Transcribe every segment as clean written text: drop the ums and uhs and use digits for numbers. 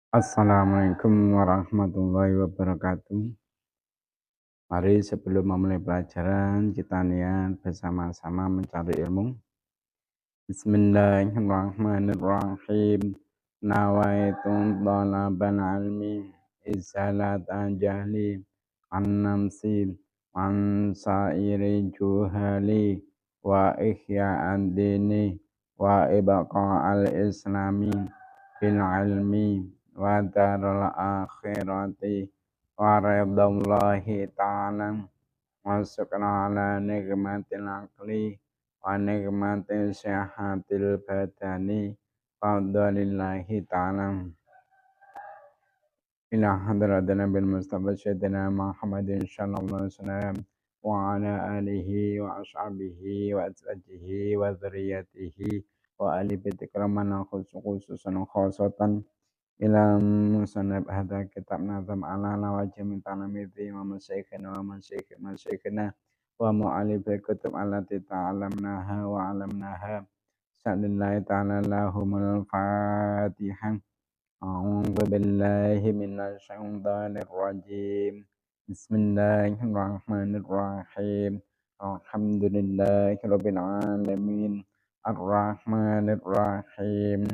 Assalamualaikum warahmatullahi wabarakatuh. Mari sebelum memulai pelajaran, kita niat bersama-sama mencari ilmu. Bismillahirrahmanirrahim. Nawaitu thalaban ilmi izalatan jahli an namsi an sairi juhali wa ihya'ad dini wa ibqa al-islami bil ilmi wa daral akhirati wa ridallahi ta'ala wa syukran ala nikmatil aqli wa nikmatil syahatil badani fadlillahi ta'ala ila hadratina bil mustafa sayyidina Muhammadin sallallahu alaihi wasallam wa ala alihi wa ashabihi wa azwajihi wa dzurriyyatihi wa ali baiti kiraman khususan khosatan ila musannaf hadha kitab nazam ala wajhi min tanamidhi wa masyayikhina wa masyayikhina wa mu'alif kutub allati ta'alamnaha wa alamnaha sa'lillahi ta'ala lahumul fatihah. A'udzu billahi minasy syaithanir rajim. Bismillahirrahmanirrahim. Alhamdulillahirabbil alamin. Arrahmanir rahim.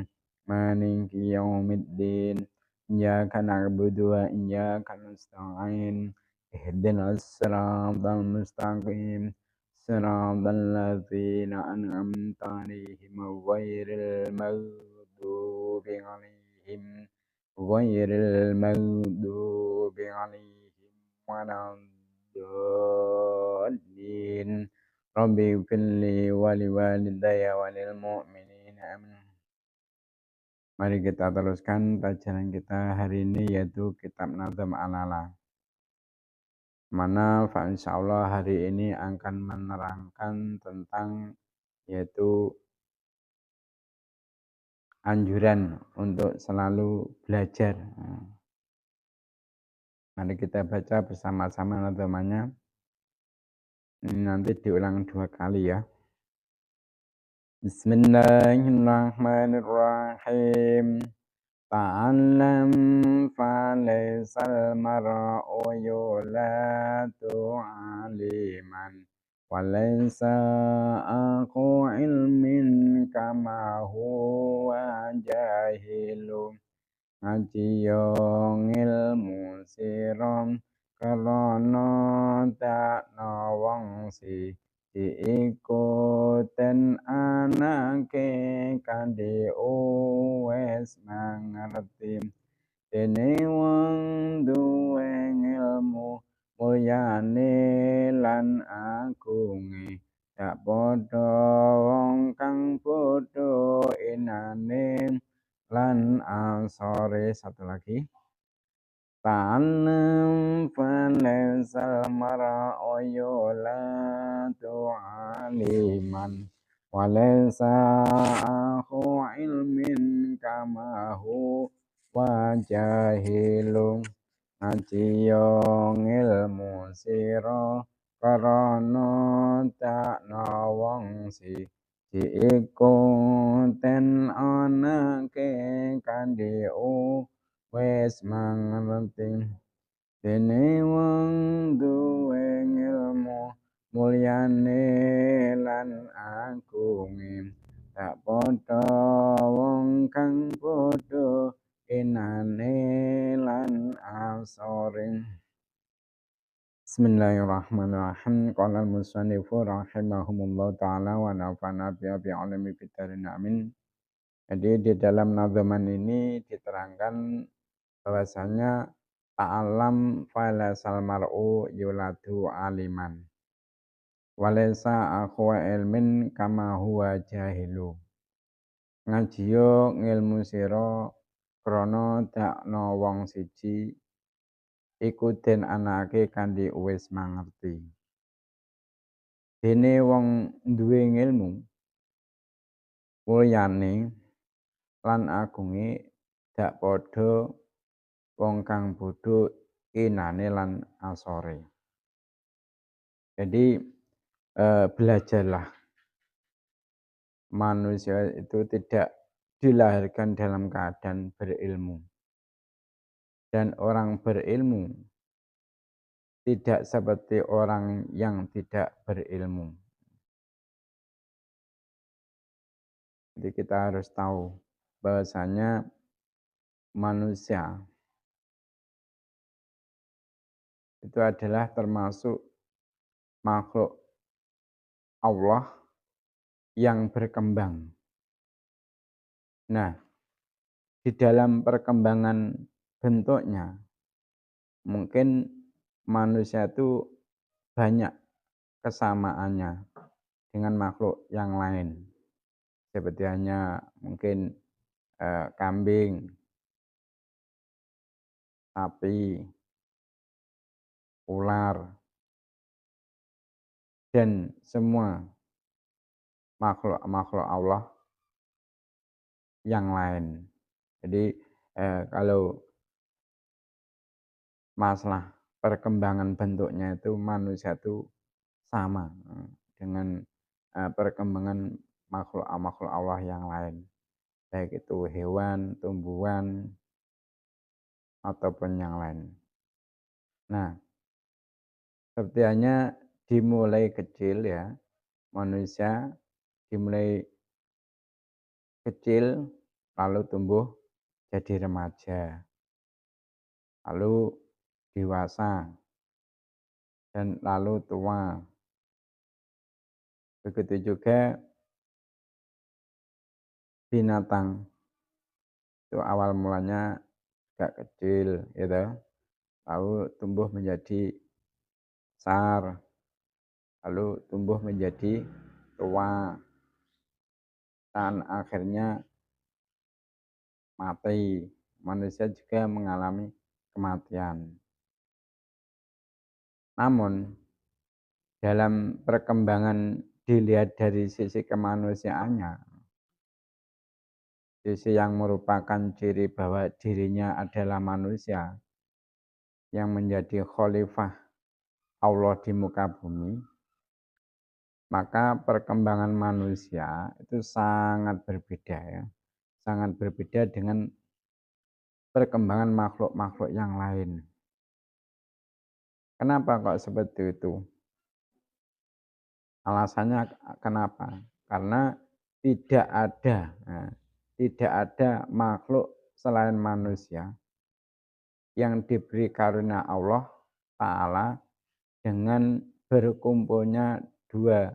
Maliki yaumiddin. Iyyaka na'budu wa iyyaka nasta'in. Ihdinas siratal mustaqim. Siratal ladzina an'amta 'alaihim ghairil maghdubi 'alaihim waladdallin. Rabbi firli wa liwalidayya wa lil mu'minina amin. Mari kita teruskan pelajaran kita hari ini yaitu kitab Nazam Alala. Mana insyaallah hari ini akan menerangkan tentang yaitu anjuran untuk selalu belajar. Mari kita baca bersama-sama nazamnya. Ini nanti diulang 2 kali ya. Bismillahirrahmanirrahim. Ta'allam falaysal mar'u yuladu 'aliman walaysa aqu ilmin kama huwa jahilun. Ngaji yo ngilmu sirom karana tak nawang si diikuten anake kandi wes mangerti. Dene wong duwe ilmu mulyane lan agunge dak padha wong kang bodho inane lan asore. Satu lagi. Ta'allam falaysal mar'u yuladu 'aliman walaysa akhu ilmin kama huwa jahilun. Ngaji yo ngilmu sira karana tak nawang si diikuten anake kandi wes mangerti. Dene wong duwe ilmu mulyane lan agunge dak padha wong kang bodho inane lan asore. Bismillahirrahmanirrahim. Qala al-musannifu rahimahumullah ta'ala wa nafa'na bi alimi fitarin amin. Jadi di dalam nazaman ini diterangkan bahwasanya ta'alam falasal mar'u yuladu aliman walaysa akhwa ilmin kama huwa jahilu. Ngajiyo ngilmu sira krana dakna wong siji iku den anake kandi wis mangerti. Dene wong duwe ngilmu mulyane lan agunge dak padha wong kang bodho inane lan asore. Jadi belajarlah. Manusia itu tidak dilahirkan dalam keadaan berilmu. dan orang berilmu tidak seperti orang yang tidak berilmu. Jadi kita harus tahu bahwasanya manusia itu adalah termasuk makhluk Allah yang berkembang. Nah, di dalam perkembangan bentuknya, mungkin manusia itu banyak kesamaannya dengan makhluk yang lain. Seperti hanya mungkin kambing, sapi, ular, dan semua makhluk-makhluk Allah yang lain. Jadi kalau masalah perkembangan bentuknya itu manusia itu sama dengan perkembangan makhluk-makhluk Allah yang lain. Baik itu hewan, tumbuhan, ataupun yang lain. Nah, seperti hanya dimulai kecil ya, manusia dimulai kecil, lalu tumbuh jadi remaja, lalu dewasa, dan lalu tua. Begitu juga binatang, itu awal mulanya agak kecil, gitu. Lalu tumbuh menjadi besar, lalu tumbuh menjadi tua, dan akhirnya mati. Manusia juga mengalami kematian. Namun, dalam perkembangan dilihat dari sisi kemanusiaannya, sisi yang merupakan ciri bahwa dirinya adalah manusia yang menjadi khalifah Allah di muka bumi, maka perkembangan manusia itu sangat berbeda ya. Sangat berbeda dengan perkembangan makhluk-makhluk yang lain. Kenapa kok seperti itu? Alasannya kenapa? Karena tidak ada makhluk selain manusia yang diberi karunia Allah Ta'ala dengan berkumpulnya dua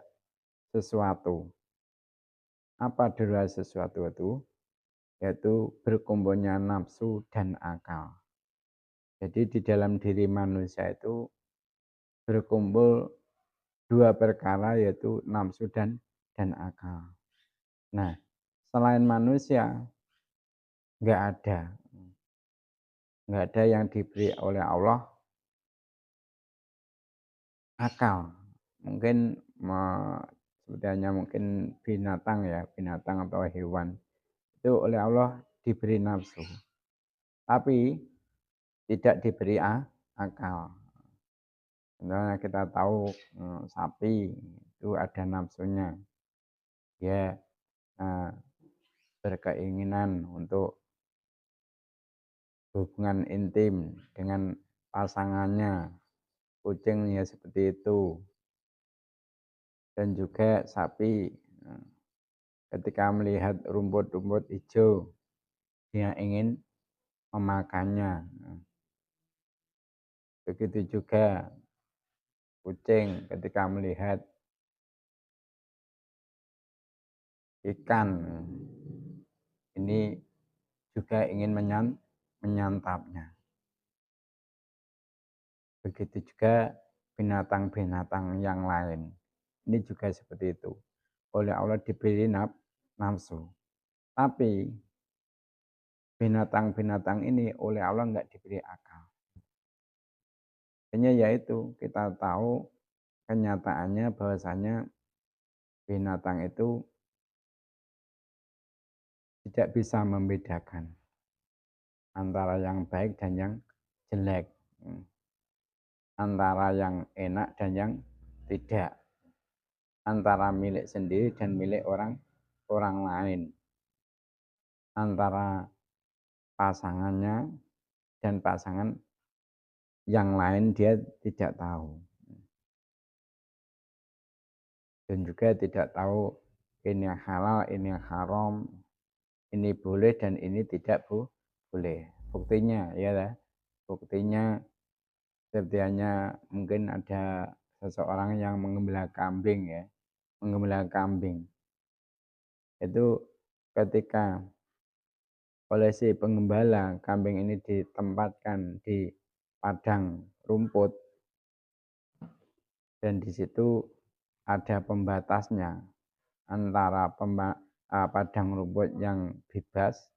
sesuatu. Apa dua sesuatu itu? Yaitu berkumpulnya nafsu dan akal. Jadi di dalam diri manusia itu berkumpul dua perkara yaitu nafsu dan akal. Nah, selain manusia nggak ada yang diberi oleh Allah akal. Mungkin sebenarnya mungkin binatang ya, binatang atau hewan itu oleh Allah diberi nafsu, tapi tidak diberi akal. Sebenarnya kita tahu sapi itu ada nafsunya, dia berkeinginan untuk hubungan intim dengan pasangannya. Kucing ya seperti itu. Dan juga sapi ketika melihat rumput-rumput hijau, dia ingin memakannya. Begitu juga kucing ketika melihat ikan, ini juga ingin menyantapnya. Begitu juga binatang-binatang yang lain. Ini juga seperti itu. Oleh Allah diberi nafsu. Tapi binatang-binatang ini oleh Allah enggak diberi akal. Hanya yaitu kita tahu kenyataannya bahwasanya binatang itu tidak bisa membedakan antara yang baik dan yang jelek. Antara yang enak dan yang tidak. Antara milik sendiri dan milik orang lain. Antara pasangannya dan pasangan yang lain dia tidak tahu. Dan juga tidak tahu ini halal, ini haram, ini boleh dan ini tidak boleh. Buktinya ya, buktinya seperti hanya mungkin ada seseorang yang menggembala kambing ya, menggembala kambing. Itu ketika oleh si penggembala kambing ini ditempatkan di padang rumput dan di situ ada pembatasnya antara padang rumput yang bebas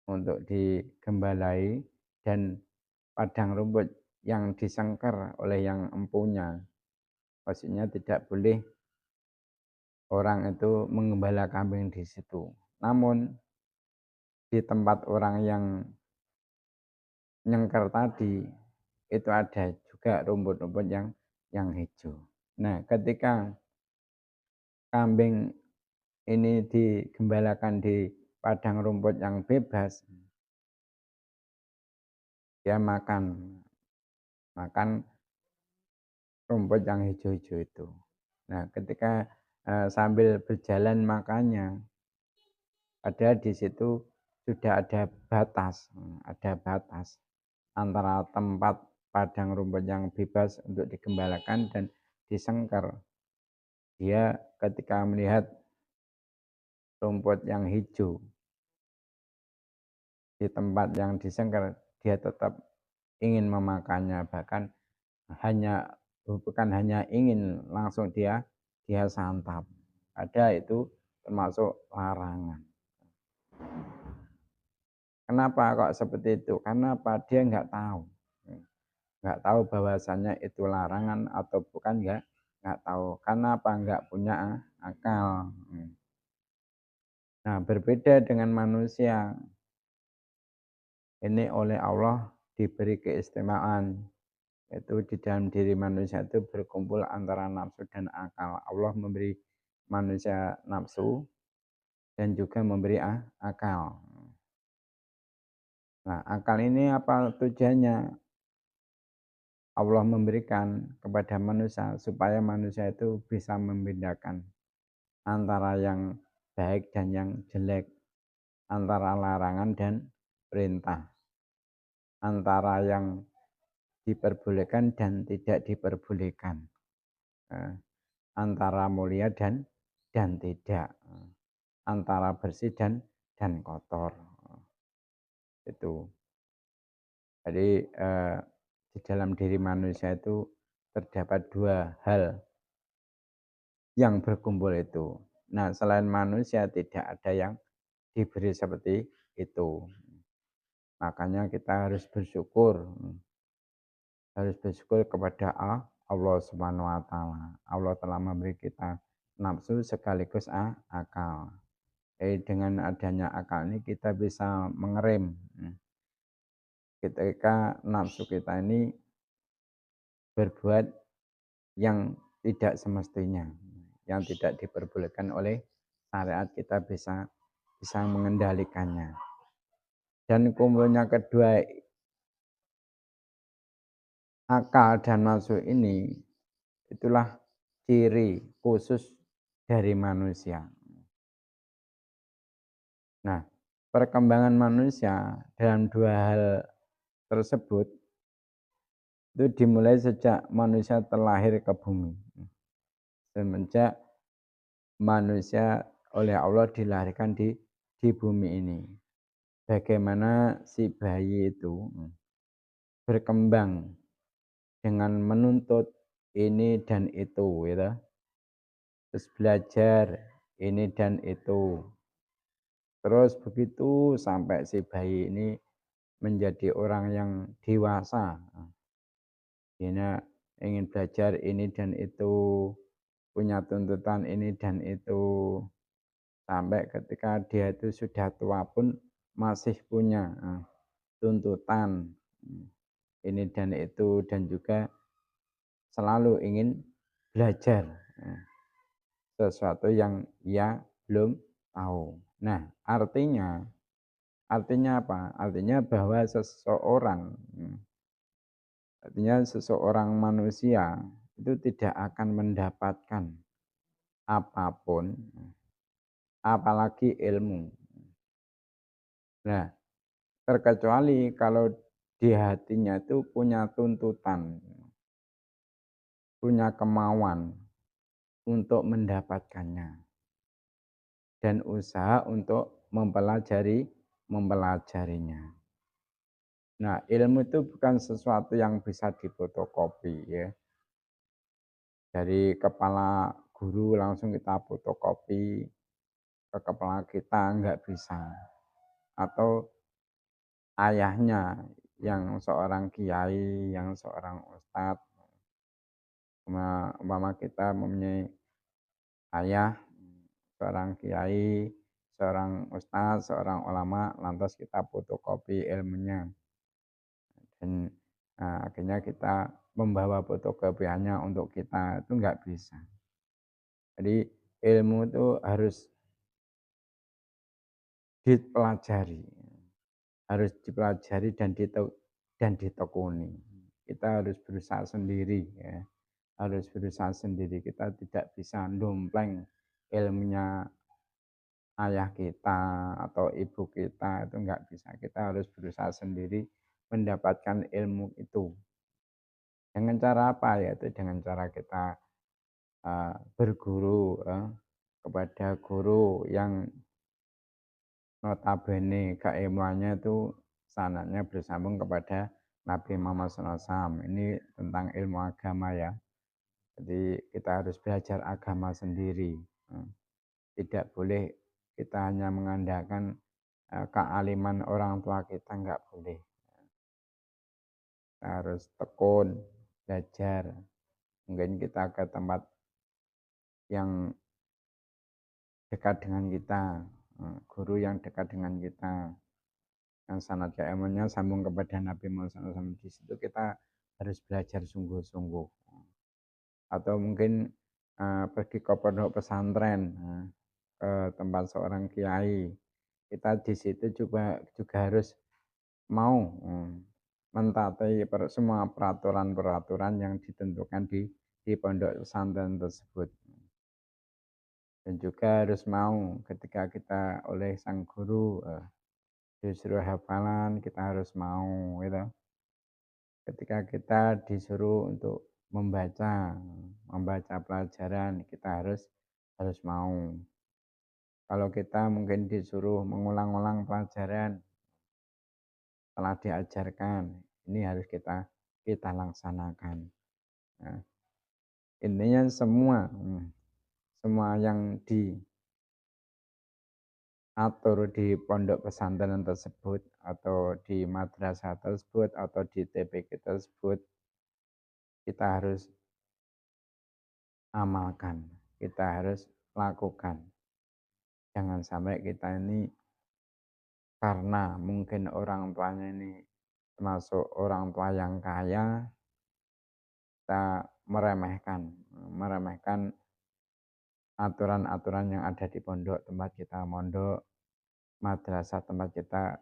untuk digembalai dan padang rumput yang disengker oleh yang empunya. Maksudnya tidak boleh orang itu menggembala kambing di situ. Namun di tempat orang yang nyengker tadi itu ada juga rumput-rumput yang hijau. Nah, ketika kambing ini digembalakan di padang rumput yang bebas, dia makan rumput yang hijau-hijau itu. Nah, ketika sambil berjalan makannya, ada di situ sudah ada batas antara tempat padang rumput yang bebas untuk digembalakan dan disengker. Dia ketika melihat rumput yang hijau di tempat yang disengker, dia tetap ingin memakannya, bahkan bukan hanya ingin, langsung dia santap. Ada itu termasuk larangan. Kenapa kok seperti itu? Karena apa? Dia nggak tahu bahwasannya itu larangan atau bukan, nggak tahu. Karena apa? Nggak punya akal. Nah, berbeda dengan manusia, ini oleh Allah diberi keistimewaan, yaitu di dalam diri manusia itu berkumpul antara nafsu dan akal. Allah memberi manusia nafsu dan juga memberi akal. Nah, akal ini apa tujuannya? Allah memberikan kepada manusia supaya manusia itu bisa membedakan antara yang baik dan yang jelek, antara larangan dan perintah, antara yang diperbolehkan dan tidak diperbolehkan, antara mulia dan tidak, antara bersih dan kotor. Itu. Jadi di dalam diri manusia itu terdapat dua hal yang berkumpul itu. Nah, selain manusia tidak ada yang diberi seperti itu. Makanya kita harus bersyukur kepada Allah Subhanahu wa taala. Allah telah memberi kita nafsu sekaligus akal. Dengan adanya akal ini kita bisa mengerem ketika nafsu kita ini berbuat yang tidak semestinya, yang tidak diperbolehkan oleh syariat, kita bisa mengendalikannya. Dan kumpulnya kedua akal dan nafsu ini, itulah ciri khusus dari manusia. Nah, perkembangan manusia dalam dua hal tersebut itu dimulai sejak manusia terlahir ke bumi. Semenjak manusia oleh Allah dilahirkan di bumi ini. Bagaimana si bayi itu berkembang dengan menuntut ini dan itu, gitu. Terus belajar ini dan itu. Terus begitu sampai si bayi ini menjadi orang yang dewasa. Dia ingin belajar ini dan itu, punya tuntutan ini dan itu. Sampai ketika dia itu sudah tua pun masih punya tuntutan ini dan itu, dan juga selalu ingin belajar sesuatu yang ia belum tahu. Nah, artinya Artinya apa? Artinya bahwa seseorang manusia itu tidak akan mendapatkan apapun, apalagi ilmu. Nah, terkecuali kalau di hatinya itu punya tuntutan, punya kemauan untuk mendapatkannya dan usaha untuk mempelajarinya. Nah, ilmu itu bukan sesuatu yang bisa difotokopi ya. Dari kepala guru langsung kita fotokopi ke kepala kita nggak bisa. Atau ayahnya yang seorang kiai, yang seorang ustadz, umpama kita mempunyai ayah, seorang kiai, seorang ustadz, seorang ulama, lantas kita fotokopi ilmunya. Dan akhirnya kita membawa fotokopiannya untuk kita, itu nggak bisa. Jadi ilmu itu harus dipelajari, dan ditekuni. Kita harus berusaha sendiri ya. Harus berusaha sendiri. Kita tidak bisa dompleng ilmunya ayah kita atau ibu kita, itu enggak bisa. Kita harus berusaha sendiri mendapatkan ilmu itu. Dengan cara apa? Yaitu dengan cara kita berguru kepada guru yang notabene keilmuannya itu sanadnya bersambung kepada Nabi Muhammad SAW. Ini tentang ilmu agama ya. Jadi kita harus belajar agama sendiri. Tidak boleh kita hanya mengandalkan kealiman orang tua kita, enggak boleh. Kita harus tekun, belajar. Mungkin kita ke tempat yang dekat dengan kita, guru yang dekat dengan kita, yang sanad keilmuannya sambung kepada Nabi Muhammad SAW. Di situ kita harus belajar sungguh-sungguh. Atau mungkin pergi ke pondok pesantren, ke tempat seorang kiai. Kita di situ juga harus mau mentaati semua peraturan-peraturan yang ditentukan di pondok pesantren tersebut. Dan juga harus mau ketika kita oleh sang guru disuruh hafalan, kita harus mau gitu. Ketika kita disuruh untuk membaca pelajaran, kita harus mau. Kalau kita mungkin disuruh mengulang-ulang pelajaran telah diajarkan, ini harus kita laksanakan. Nah, intinya semua yang diatur di pondok pesantren tersebut atau di madrasah tersebut atau di TPQ tersebut, kita harus amalkan, kita harus lakukan. Jangan sampai kita ini karena mungkin orang tuanya ini termasuk orang tua yang kaya, kita meremehkan aturan-aturan yang ada di pondok tempat kita mondok, madrasah tempat kita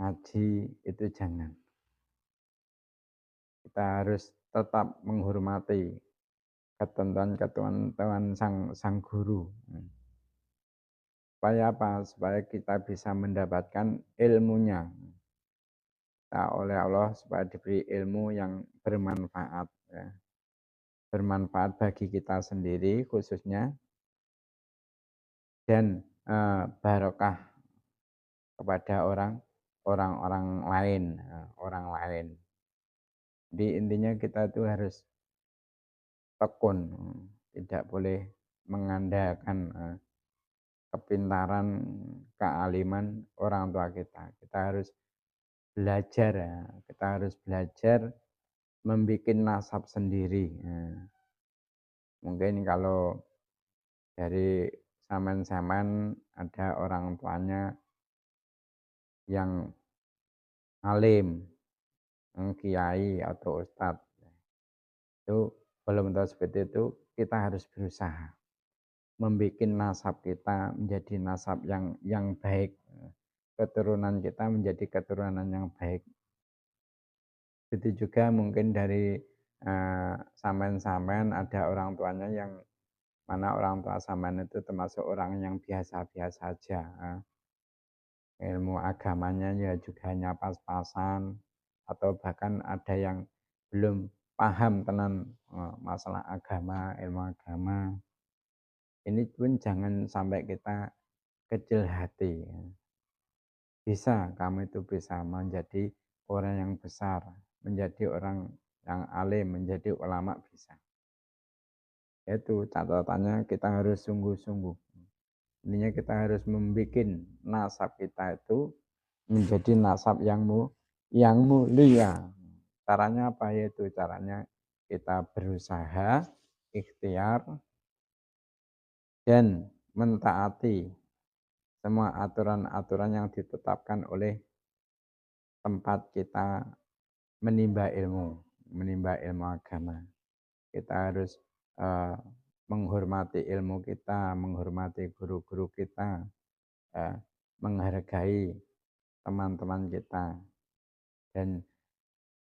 ngaji, itu jangan. Kita harus tetap menghormati ketentuan-ketentuan sang guru. Supaya apa? Supaya kita bisa mendapatkan ilmunya. Kita oleh Allah supaya diberi ilmu yang bermanfaat. Ya. Bermanfaat bagi kita sendiri khususnya, dan barokah kepada orang-orang lain, orang lain. Jadi intinya kita itu harus tekun, tidak boleh mengandalkan kepintaran, kealiman orang tua kita. Kita harus belajar ya, kita harus belajar membuat nasab sendiri. Mungkin kalau dari zaman-zaman ada orang tuanya yang alim, kiai atau ustadz, itu belum tahu seperti itu, kita harus berusaha membuat nasab kita menjadi nasab yang baik, keturunan kita menjadi keturunan yang baik. Begitu juga mungkin dari sampean-sampean ada orang tuanya yang mana orang tua sampean itu termasuk orang yang biasa-biasa aja. Ilmu agamanya ya juga hanya pas-pasan atau bahkan ada yang belum paham tenan masalah agama, ilmu agama. Ini pun jangan sampai kita kecil hati. Bisa, kamu itu bisa menjadi orang yang besar, menjadi orang yang alim, menjadi ulama bisa. Itu catatannya kita harus sungguh-sungguh. Intinya kita harus membuat nasab kita itu menjadi nasab yang mulia. Caranya apa? Yaitu caranya kita berusaha, ikhtiar, dan mentaati semua aturan-aturan yang ditetapkan oleh tempat kita menimba ilmu agama. Kita harus menghormati ilmu kita, menghormati guru-guru kita, menghargai teman-teman kita, dan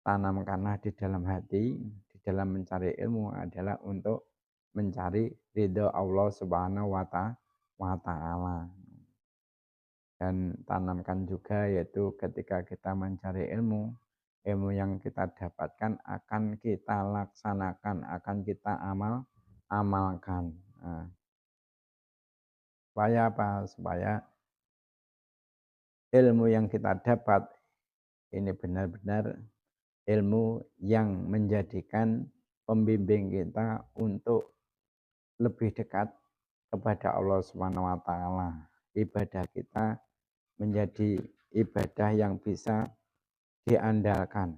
tanamkanlah di dalam hati, di dalam mencari ilmu adalah untuk mencari ridho Allah Subhanahu wa Ta'ala. Dan tanamkan juga yaitu ketika kita mencari ilmu, ilmu yang kita dapatkan akan kita laksanakan, akan kita amalkan. Nah, supaya apa? Supaya ilmu yang kita dapat ini benar-benar ilmu yang menjadikan pembimbing kita untuk lebih dekat kepada Allah Subhanahu wa Ta'ala. Ibadah kita menjadi ibadah yang bisa diandalkan,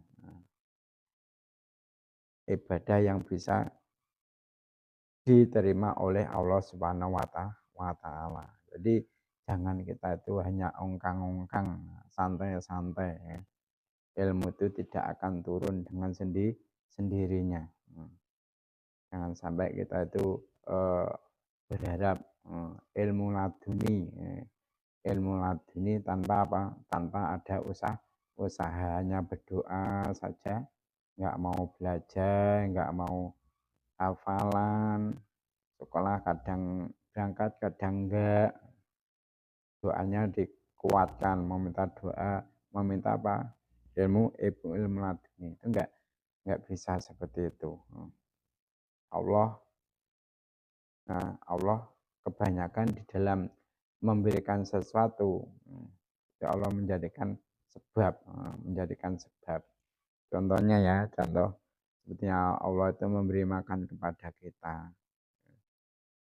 ibadah yang bisa diterima oleh Allah Subhanahu wa Ta'ala. Jadi jangan kita itu hanya ongkang-ongkang, santai-santai. Ilmu itu tidak akan turun dengan sendirinya. Jangan sampai kita itu berharap ilmu laduni, ilmu laduni tanpa apa? Tanpa ada usahanya berdoa saja, nggak mau belajar, nggak mau hafalan, sekolah kadang berangkat kadang enggak, doanya dikuatkan, meminta doa, meminta apa? Ilmu laduni itu enggak bisa seperti itu. Allah kebanyakan di dalam memberikan sesuatu, Allah menjadikan sebab. Contohnya ya, contoh sepertinya Allah itu memberi makan kepada kita.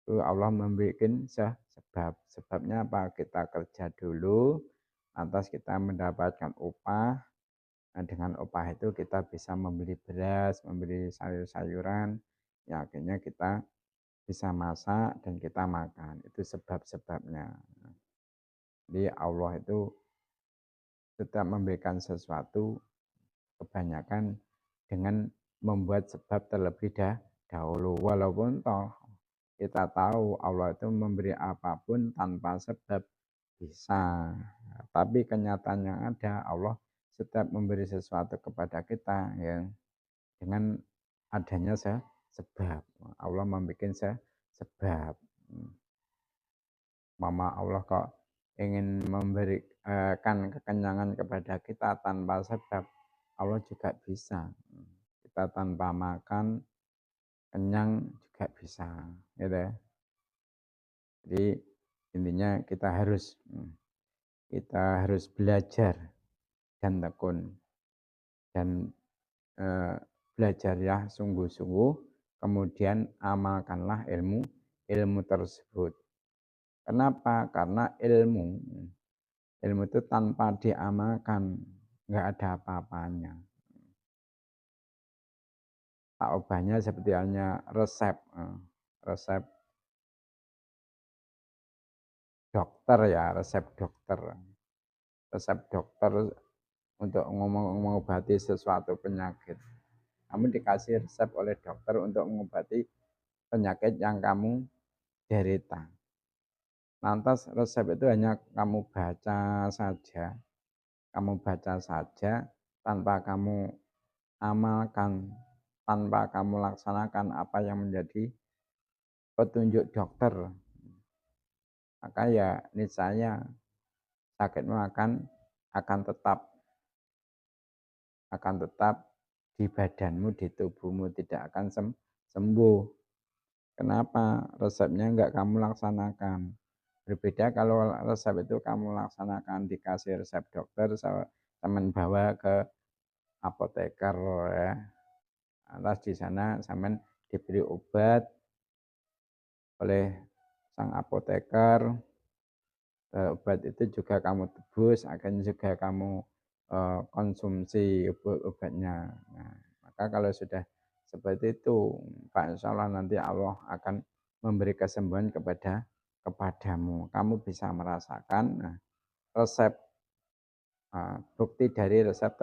Itu Allah membuat sebab. Sebabnya apa? Kita kerja dulu, lantas kita mendapatkan upah. Nah, dengan upah itu kita bisa membeli beras, membeli sayur-sayuran, ya akhirnya kita bisa masak dan kita makan. Itu sebab-sebabnya. Jadi Allah itu setiap memberikan sesuatu kebanyakan dengan membuat sebab terlebih dahulu. Walaupun toh kita tahu Allah itu memberi apapun tanpa sebab bisa. Tapi kenyataannya ada, Allah setiap memberi sesuatu kepada kita ya dengan adanya sebab. Allah membuat sebab. Mama Allah kok ingin memberikan kekenyangan kepada kita tanpa sebab, Allah juga bisa. Kita tanpa makan kenyang juga bisa, gitu ya. Jadi intinya kita harus belajar dan tekun dan belajar ya sungguh-sungguh, kemudian amalkanlah ilmu tersebut. Kenapa? Karena ilmu itu tanpa diamalkan nggak ada apa-apanya. Tak ubahnya seperti halnya resep dokter ya, resep dokter untuk mengobati sesuatu penyakit. Kamu dikasih resep oleh dokter untuk mengobati penyakit yang kamu derita. Lantas resep itu hanya kamu baca saja, tanpa kamu amalkan, tanpa kamu laksanakan apa yang menjadi petunjuk dokter, maka ya niscaya sakitmu akan tetap di badanmu, di tubuhmu, tidak akan sembuh. Kenapa? Resepnya enggak kamu laksanakan. Berbeda kalau resep itu kamu laksanakan, dikasih resep dokter, teman bawa ke apoteker ya. Atas di sana sampean diberi obat oleh sang apoteker. Obat itu juga kamu tebus, akan juga kamu konsumsi obatnya. Nah, maka kalau sudah seperti itu, Pak, insya Allah nanti Allah akan memberi kesembuhan kepadamu. Kamu bisa merasakan resep, bukti dari resep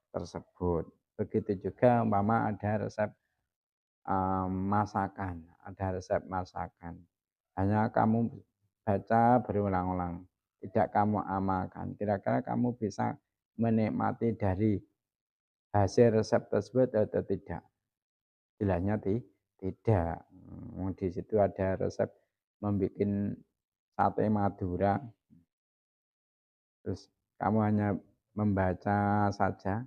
tersebut. Begitu juga umpama ada resep masakan, ada resep masakan. Hanya kamu baca berulang-ulang, tidak kamu amalkan. Kira-kira kamu bisa menikmati dari hasil resep tersebut atau tidak? Jelasnya tidak. Di situ ada resep membuat sate Madura, terus kamu hanya membaca saja,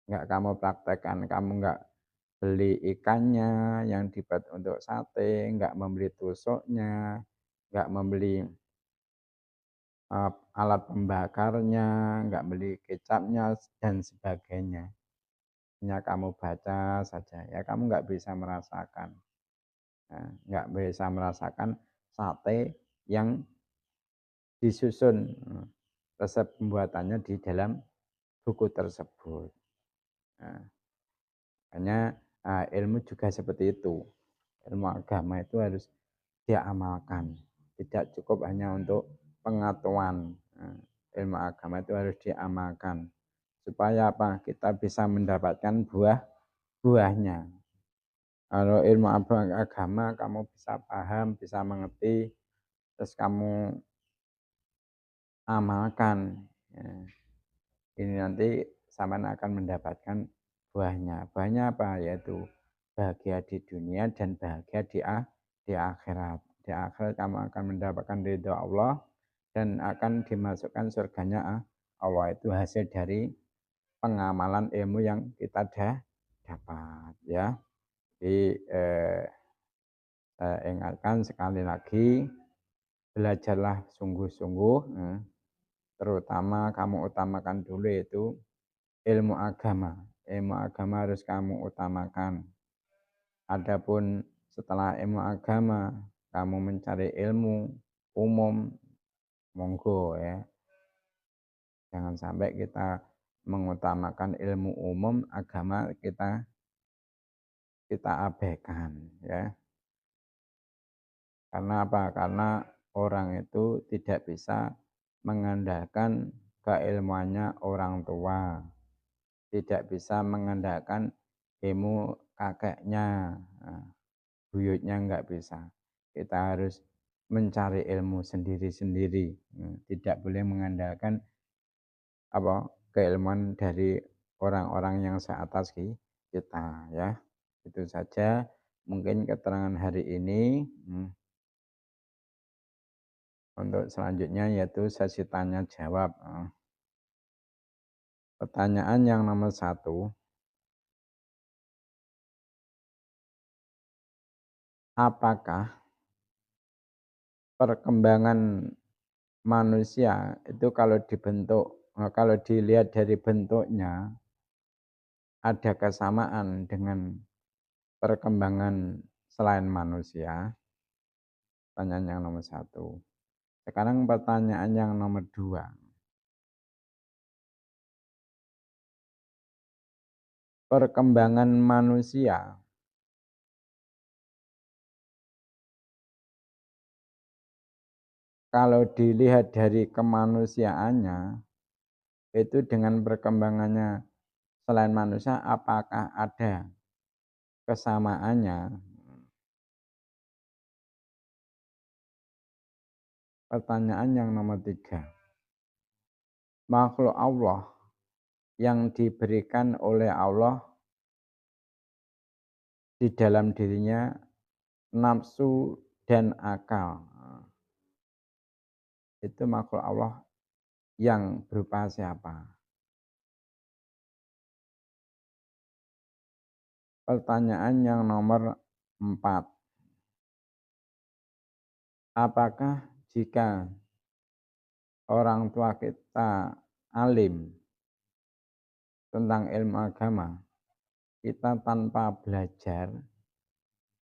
enggak kamu praktekkan, kamu enggak beli ikannya yang dibuat untuk sate, enggak membeli tusuknya, enggak membeli alat pembakarnya, enggak beli kecapnya dan sebagainya. Hanya kamu baca saja, ya kamu enggak bisa merasakan. Nah, enggak bisa merasakan sate yang disusun resep pembuatannya di dalam buku tersebut. Nah, hanya ilmu juga seperti itu. Ilmu agama itu harus diamalkan. Tidak cukup hanya untuk pengetahuan. Ilmu agama itu harus diamalkan. Supaya apa? Kita bisa mendapatkan buahnya. Kalau ilmu agama kamu bisa paham, bisa mengerti, terus kamu amalkan. Ya, ini nanti sampean akan mendapatkan buahnya. Buahnya apa? Yaitu bahagia di dunia dan bahagia di akhirat. Di akhirat kamu akan mendapatkan ridho Allah dan akan dimasukkan surganya Allah. Itu hasil dari pengamalan ilmu yang kita dapat ya. Jadi saya ingatkan sekali lagi, belajarlah sungguh-sungguh, terutama kamu utamakan dulu itu ilmu agama. Ilmu agama harus kamu utamakan. Adapun setelah ilmu agama, kamu mencari ilmu umum, monggo ya. Jangan sampai kita mengutamakan ilmu umum, agama kita abaikan ya. Karena apa? Karena orang itu tidak bisa mengandalkan keilmuannya orang tua, tidak bisa mengandalkan ilmu kakeknya, buyutnya enggak bisa. Kita harus mencari ilmu sendiri-sendiri, tidak boleh mengandalkan keilmuan dari orang-orang yang seatas kita ya. Itu saja mungkin keterangan hari ini. Untuk selanjutnya yaitu sesi tanya jawab. Pertanyaan yang nomor 1, apakah perkembangan manusia itu kalau dilihat dari bentuknya ada kesamaan dengan perkembangan selain manusia? Pertanyaan yang nomor 1. Sekarang pertanyaan yang nomor 2. Perkembangan manusia kalau dilihat dari kemanusiaannya itu dengan perkembangannya selain manusia, apakah ada kesamaannya? Pertanyaan yang nomor 3. Makhluk Allah yang diberikan oleh Allah di dalam dirinya nafsu dan akal. Itu makhluk Allah yang berupa siapa? Pertanyaan yang nomor 4. Apakah jika orang tua kita alim tentang ilmu agama, kita tanpa belajar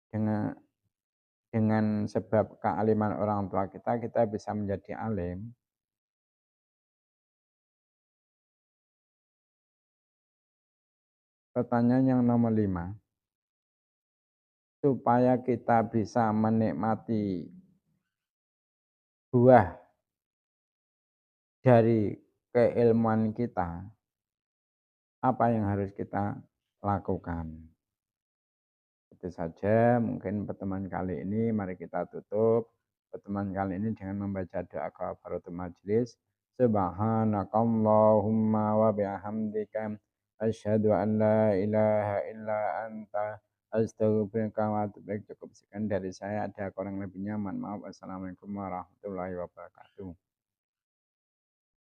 dengan sebab kealiman orang tua kita bisa menjadi alim? Pertanyaan yang nomor 5. Supaya kita bisa menikmati buah dari keilmuan kita, apa yang harus kita lakukan? Itu saja mungkin pertemuan kali ini, mari kita tutup pertemuan kali ini dengan membaca doa kafaratul majelis. Subhanakallahumma wa bihamdika asyhadu an la ilaha illa anta astaghfiruka wa atubu ilaik. Cukup sekian dari saya, ada kurang lebihnya mohon maaf. Wassalamualaikum warahmatullahi wabarakatuh.